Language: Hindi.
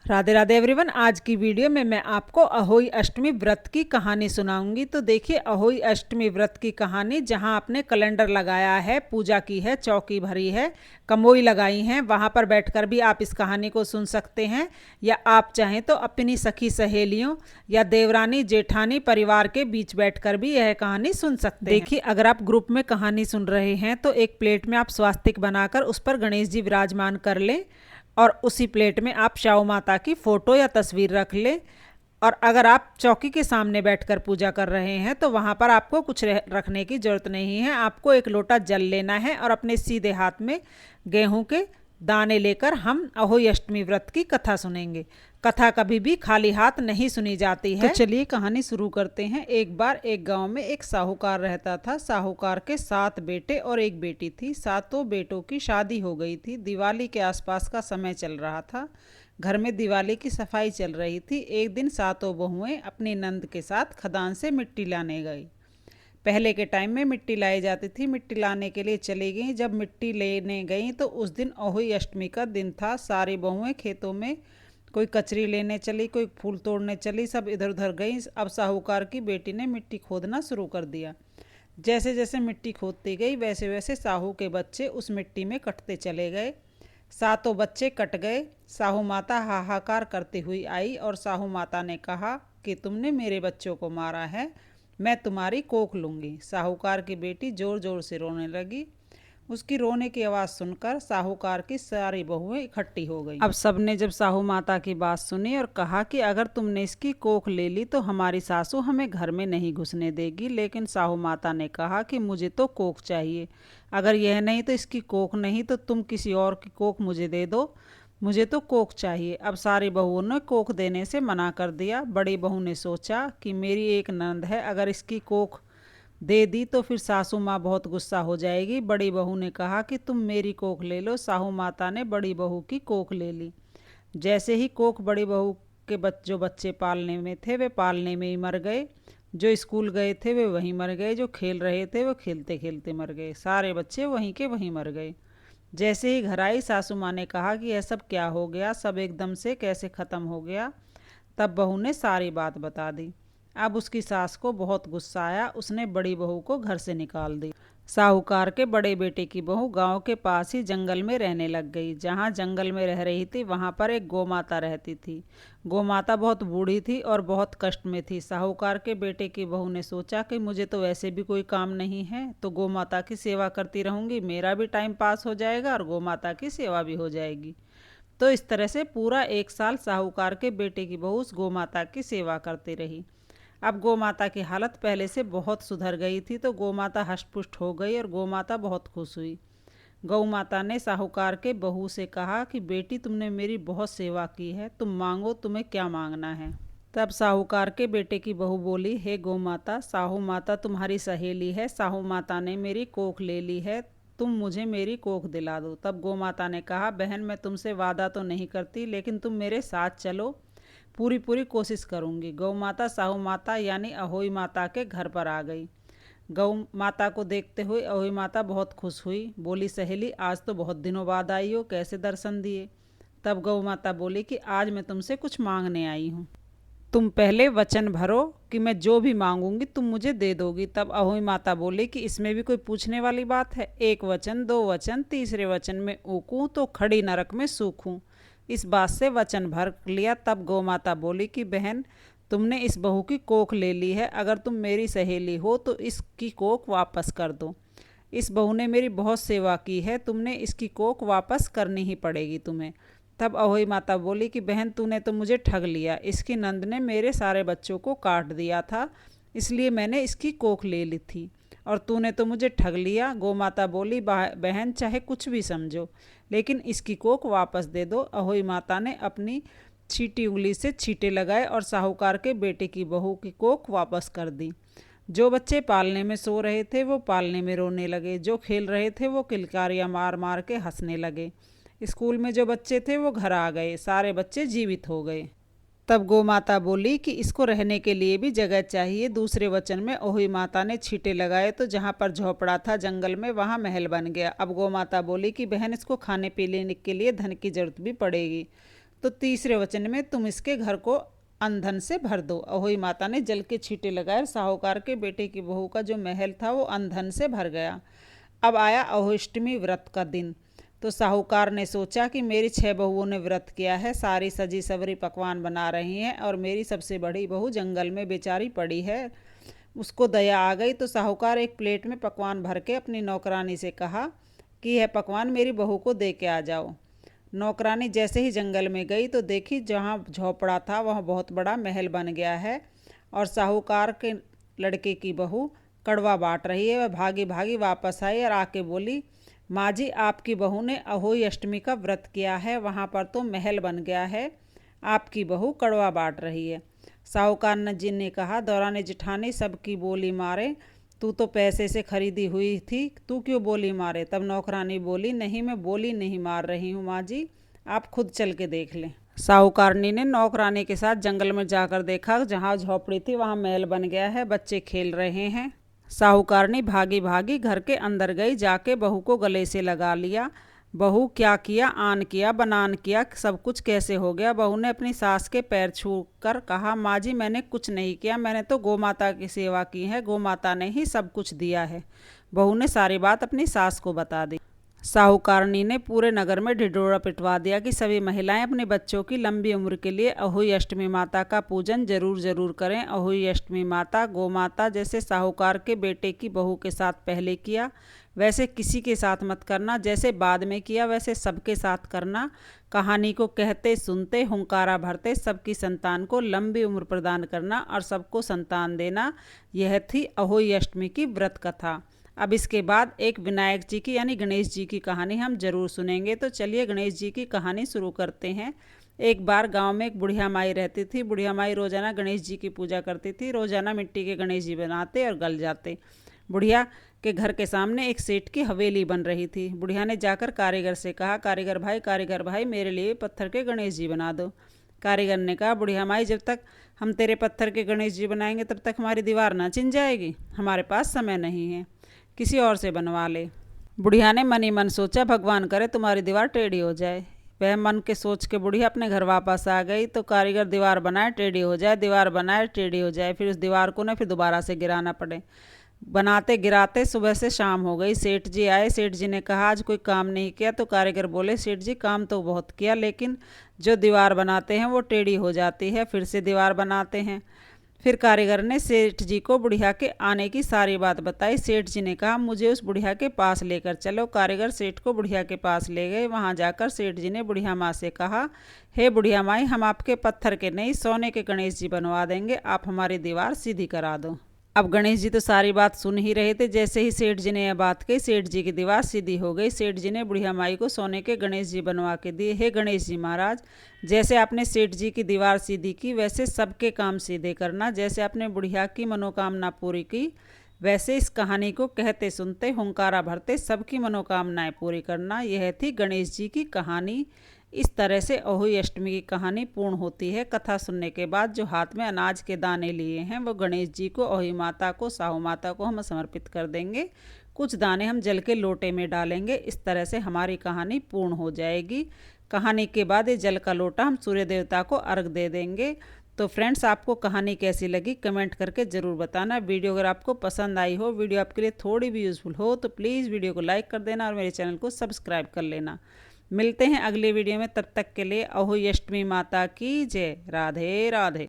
राधे राधे एवरीवन। आज की वीडियो में मैं आपको अहोई अष्टमी व्रत की कहानी सुनाऊंगी। तो देखिए, अहोई अष्टमी व्रत की कहानी, जहां आपने कैलेंडर लगाया है, पूजा की है, चौकी भरी है, कमोई लगाई हैं, वहां पर बैठकर भी आप इस कहानी को सुन सकते हैं। या आप चाहें तो अपनी सखी सहेलियों या देवरानी जेठानी परिवार के बीच बैठकर भी यह कहानी सुन सकते हैं। देखिए, अगर आप ग्रुप में कहानी सुन रहे हैं तो एक प्लेट में आप स्वास्तिक बनाकर उस पर गणेश जी विराजमान कर लें और उसी प्लेट में आप शाऊ माता की फोटो या तस्वीर रख लें। और अगर आप चौकी के सामने बैठकर पूजा कर रहे हैं तो वहाँ पर आपको कुछ रखने की ज़रूरत नहीं है। आपको एक लोटा जल लेना है और अपने सीधे हाथ में गेहूं के दाने लेकर हम अहोई अष्टमी व्रत की कथा सुनेंगे। कथा कभी भी खाली हाथ नहीं सुनी जाती है। तो चलिए कहानी शुरू करते हैं। एक बार एक गांव में एक साहूकार रहता था। साहूकार के 7 बेटे और एक बेटी थी। सातों बेटों की शादी हो गई थी। दिवाली के आसपास का समय चल रहा था। घर में दिवाली की सफाई चल रही थी। एक दिन सातों बहुएं अपनी नंद के साथ खदान से मिट्टी लाने गई। पहले के टाइम में मिट्टी लाई जाती थी। मिट्टी लाने के लिए चली गई। जब मिट्टी लेने गई तो उस दिन अहोई अष्टमी का दिन था। सारी बहुएं खेतों में, कोई कचरी लेने चली, कोई फूल तोड़ने चली, सब इधर उधर गई। अब साहूकार की बेटी ने मिट्टी खोदना शुरू कर दिया। जैसे जैसे मिट्टी खोदती गई वैसे वैसे साहू के बच्चे उस मिट्टी में कटते चले गए। सातों बच्चे कट गए। साहू माता हाहाकार करती हुई आई और साहू माता ने कहा कि तुमने मेरे बच्चों को मारा है, मैं तुम्हारी कोख लूँगी। साहूकार की बेटी ज़ोर ज़ोर से रोने लगी। उसकी रोने की आवाज़ सुनकर साहूकार की सारी बहुएं इकट्ठी हो गई। अब सबने जब साहू माता की बात सुनी और कहा कि अगर तुमने इसकी कोख ले ली तो हमारी सासू हमें घर में नहीं घुसने देगी। लेकिन साहू माता ने कहा कि मुझे तो कोख चाहिए। अगर यह नहीं तो इसकी कोख नहीं तो तुम किसी और की कोख मुझे दे दो, मुझे तो कोख चाहिए। अब सारी बहुओं ने कोख देने से मना कर दिया। बड़ी बहू ने सोचा कि मेरी एक नंद है, अगर इसकी कोख दे दी तो फिर सासू माँ बहुत गुस्सा हो जाएगी। बड़ी बहू ने कहा कि तुम मेरी कोख ले लो। साहू माता ने बड़ी बहू की कोख ले ली। जैसे ही कोख बड़ी बहू के जो बच्चे पालने में थे वे पालने में ही मर गए। जो स्कूल गए थे वे वहीं मर गए। जो खेल रहे थे वो खेलते खेलते मर गए। सारे बच्चे वहीं के वहीं मर गए। जैसे ही घर आई सासू माँ ने कहा कि यह सब क्या हो गया, सब एकदम से कैसे ख़त्म हो गया। तब बहू ने सारी बात बता दी। अब उसकी सास को बहुत गुस्सा आया। उसने बड़ी बहू को घर से निकाल दी। साहूकार के बड़े बेटे की बहू गांव के पास ही जंगल में रहने लग गई। जहां जंगल में रह रही थी वहां पर एक गोमाता रहती थी। गोमाता बहुत बूढ़ी थी और बहुत कष्ट में थी। साहूकार के बेटे की बहू ने सोचा कि मुझे तो वैसे भी कोई काम नहीं है, तो गोमाता की सेवा करती रहूंगी, मेरा भी टाइम पास हो जाएगा और गोमाता की सेवा भी हो जाएगी। तो इस तरह से पूरा 1 साल साहूकार के बेटे की बहू उस गोमाता की सेवा करती रही। अब गोमाता की हालत पहले से बहुत सुधर गई थी, तो गोमाता हष्टपुष्ट हो गई और गोमाता बहुत खुश हुई। गौ माता ने साहूकार के बहू से कहा कि बेटी, तुमने मेरी बहुत सेवा की है, तुम मांगो, तुम्हें क्या मांगना है। तब साहूकार के बेटे की बहू बोली, हे गौ माता, साहू माता तुम्हारी सहेली है, साहू माता ने मेरी कोख ले ली है, तुम मुझे मेरी कोख दिला दो। तब गौ माता ने कहा, बहन, मैं तुमसे वादा तो नहीं करती, लेकिन तुम मेरे साथ चलो, पूरी पूरी कोशिश करूंगी। गौ माता साहू माता यानी अहोई माता के घर पर आ गई। गौ माता को देखते हुए अहोई माता बहुत खुश हुई। बोली, सहेली, आज तो बहुत दिनों बाद आई हो, कैसे दर्शन दिए। तब गौ माता बोली कि आज मैं तुमसे कुछ मांगने आई हूँ, तुम पहले वचन भरो कि मैं जो भी मांगूंगी तुम मुझे दे दोगी। तब अहोई माता बोली कि इसमें भी कोई पूछने वाली बात है। 1 वचन, 2 वचन, तीसरे वचन में ऊकूं तो खड़ी नरक में सूखूं। इस बात से वचन भर लिया। तब गौ माता बोली कि बहन, तुमने इस बहू की कोख ले ली है, अगर तुम मेरी सहेली हो तो इसकी कोख वापस कर दो। इस बहू ने मेरी बहुत सेवा की है, तुमने इसकी कोख वापस करनी ही पड़ेगी तुम्हें। तब अहोई माता बोली कि बहन, तूने तो मुझे ठग लिया। इसकी नंद ने मेरे सारे बच्चों को काट दिया था, इसलिए मैंने इसकी कोख ले ली थी, और तूने तो मुझे ठग लिया। गौ माता बोली, बहन, चाहे कुछ भी समझो, लेकिन इसकी कोख वापस दे दो। अहोई माता ने अपनी छीटी उंगली से छींटे लगाए और साहूकार के बेटे की बहू की कोख वापस कर दी। जो बच्चे पालने में सो रहे थे वो पालने में रोने लगे। जो खेल रहे थे वो किलकारियाँ मार मार के हंसने लगे। स्कूल में जो बच्चे थे वो घर आ गए। सारे बच्चे जीवित हो गए। तब गौ माता बोली कि इसको रहने के लिए भी जगह चाहिए। दूसरे वचन में अहोई माता ने छींटे लगाए तो जहाँ पर झोपड़ा था जंगल में वहाँ महल बन गया। अब गौ माता बोली कि बहन, इसको खाने पीने के लिए धन की जरूरत भी पड़ेगी। तो तीसरे वचन में तुम इसके घर को अंधन से भर दो। अहोई माता ने जल के छींटे लगाए, साहूकार के बेटे की बहू का जो महल था वो अंधन से भर गया। अब आया अहोष्टमी व्रत का दिन। तो साहूकार ने सोचा कि मेरी 6 बहुओं ने व्रत किया है, सारी सजी सवरी पकवान बना रही हैं और मेरी सबसे बड़ी बहू जंगल में बेचारी पड़ी है। उसको दया आ गई तो साहूकार एक प्लेट में पकवान भर के अपनी नौकरानी से कहा कि यह पकवान मेरी बहू को दे के आ जाओ। नौकरानी जैसे ही जंगल में गई तो देखी जहाँ झोपड़ा था वहाँ बहुत बड़ा महल बन गया है और साहूकार के लड़के की बहू कड़वा बांट रही है। वह भागी भागी वापस आई और आके बोली, माँ जी आपकी बहू ने अहोई अष्टमी का व्रत किया है, वहाँ पर तो महल बन गया है, आपकी बहू कड़वा बांट रही है। साहूकार जी ने कहा, दौरानी जिठानी सबकी बोली मारे, तू तो पैसे से खरीदी हुई थी, तू क्यों बोली मारे। तब नौकरानी बोली, नहीं मैं बोली नहीं मार रही हूँ माँ जी, आप खुद चल के देख लें। साहूकारनी ने नौकरानी के साथ जंगल में जाकर देखा, जहाँ झोपड़ी थी वहाँ महल बन गया है, बच्चे खेल रहे हैं। साहूकारनी भागी भागी घर के अंदर गई, जाके बहू को गले से लगा लिया। बहू क्या किया, आन किया बनान किया, सब कुछ कैसे हो गया। बहू ने अपनी सास के पैर छू कर कहा, माँ जी मैंने कुछ नहीं किया, मैंने तो गौ माता की सेवा की है, गौ माता ने ही सब कुछ दिया है। बहू ने सारी बात अपनी सास को बता दी। साहूकारनी ने पूरे नगर में ढिढोरा पिटवा दिया कि सभी महिलाएं अपने बच्चों की लंबी उम्र के लिए अहोई अष्टमी माता का पूजन जरूर जरूर करें। अहोई अष्टमी माता गौ माता जैसे साहूकार के बेटे की बहू के साथ पहले किया वैसे किसी के साथ मत करना, जैसे बाद में किया वैसे सबके साथ करना। कहानी को कहते सुनते हुंकारा भरते सबकी संतान को लंबी उम्र प्रदान करना और सबको संतान देना। यह थी अहोई अष्टमी की व्रत कथा। अब इसके बाद एक विनायक जी की यानी गणेश जी की कहानी हम जरूर सुनेंगे। तो चलिए गणेश जी की कहानी शुरू करते हैं। एक बार गांव में एक बुढ़िया माई रहती थी। बुढ़िया माई रोजाना गणेश जी की पूजा करती थी। रोजाना मिट्टी के गणेश जी बनाते और गल जाते। बुढ़िया के घर के सामने एक सेठ की हवेली बन रही थी। बुढ़िया ने जाकर कारीगर से कहा, कारीगर भाई मेरे लिए पत्थर के गणेश जी बना दो। कारीगर ने कहा, बुढ़िया माई जब तक हम तेरे पत्थर के गणेश जी बनाएंगे तब तक हमारी दीवार ना चिन जाएगी, हमारे पास समय नहीं है, किसी और से बनवा ले। बुढ़िया ने मन ही मन सोचा, भगवान करे तुम्हारी दीवार टेढ़ी हो जाए। वह मन के सोच के बुढ़िया अपने घर वापस आ गई। तो कारीगर दीवार बनाए टेढ़ी हो जाए, दीवार बनाए टेढ़ी हो जाए, फिर उस दीवार को ना फिर दोबारा से गिराना पड़े। बनाते गिराते सुबह से शाम हो गई। सेठ जी आए। सेठ जी ने कहा, आज कोई काम नहीं किया। तो कारीगर बोले, सेठ जी काम तो बहुत किया, लेकिन जो दीवार बनाते हैं वो टेढ़ी हो जाती है, फिर से दीवार बनाते हैं। फिर कारीगर ने सेठ जी को बुढ़िया के आने की सारी बात बताई। सेठ जी ने कहा, मुझे उस बुढ़िया के पास लेकर चलो। कारीगर सेठ को बुढ़िया के पास ले गए। वहां जाकर सेठ जी ने बुढ़िया माँ से कहा, हे बुढ़िया माई, हम आपके पत्थर के नहीं सोने के गणेश जी बनवा देंगे, आप हमारी दीवार सीधी करा दो। अब गणेश जी तो सारी बात सुन ही रहे थे। जैसे ही सेठ जी ने यह बात कही, सेठ जी की दीवार सीधी हो गई। सेठ जी ने बुढ़िया माई को सोने के गणेश जी बनवा के दिए। हे गणेश जी महाराज, जैसे आपने सेठ जी की दीवार सीधी की वैसे सबके काम सीधे करना। जैसे आपने बुढ़िया की मनोकामना पूरी की वैसे इस कहानी को कहते सुनते हुंकारा भरते सबकी मनोकामनाएं पूरी करना। यह थी गणेश जी की कहानी। इस तरह से अहोई अष्टमी की कहानी पूर्ण होती है। कथा सुनने के बाद जो हाथ में अनाज के दाने लिए हैं वो गणेश जी को, अहोई माता को, साहू माता को हम समर्पित कर देंगे। कुछ दाने हम जल के लोटे में डालेंगे। इस तरह से हमारी कहानी पूर्ण हो जाएगी। कहानी के बाद ये जल का लोटा हम सूर्य देवता को अर्घ दे देंगे। तो फ्रेंड्स, आपको कहानी कैसी लगी कमेंट करके ज़रूर बताना। वीडियो अगर आपको पसंद आई हो, वीडियो आपके लिए थोड़ी भी यूज़फुल हो तो प्लीज़ वीडियो को लाइक कर देना और मेरे चैनल को सब्सक्राइब कर लेना। मिलते हैं अगले वीडियो में, तब तक के लिए अहोई अष्टमी माता की जय। राधे राधे।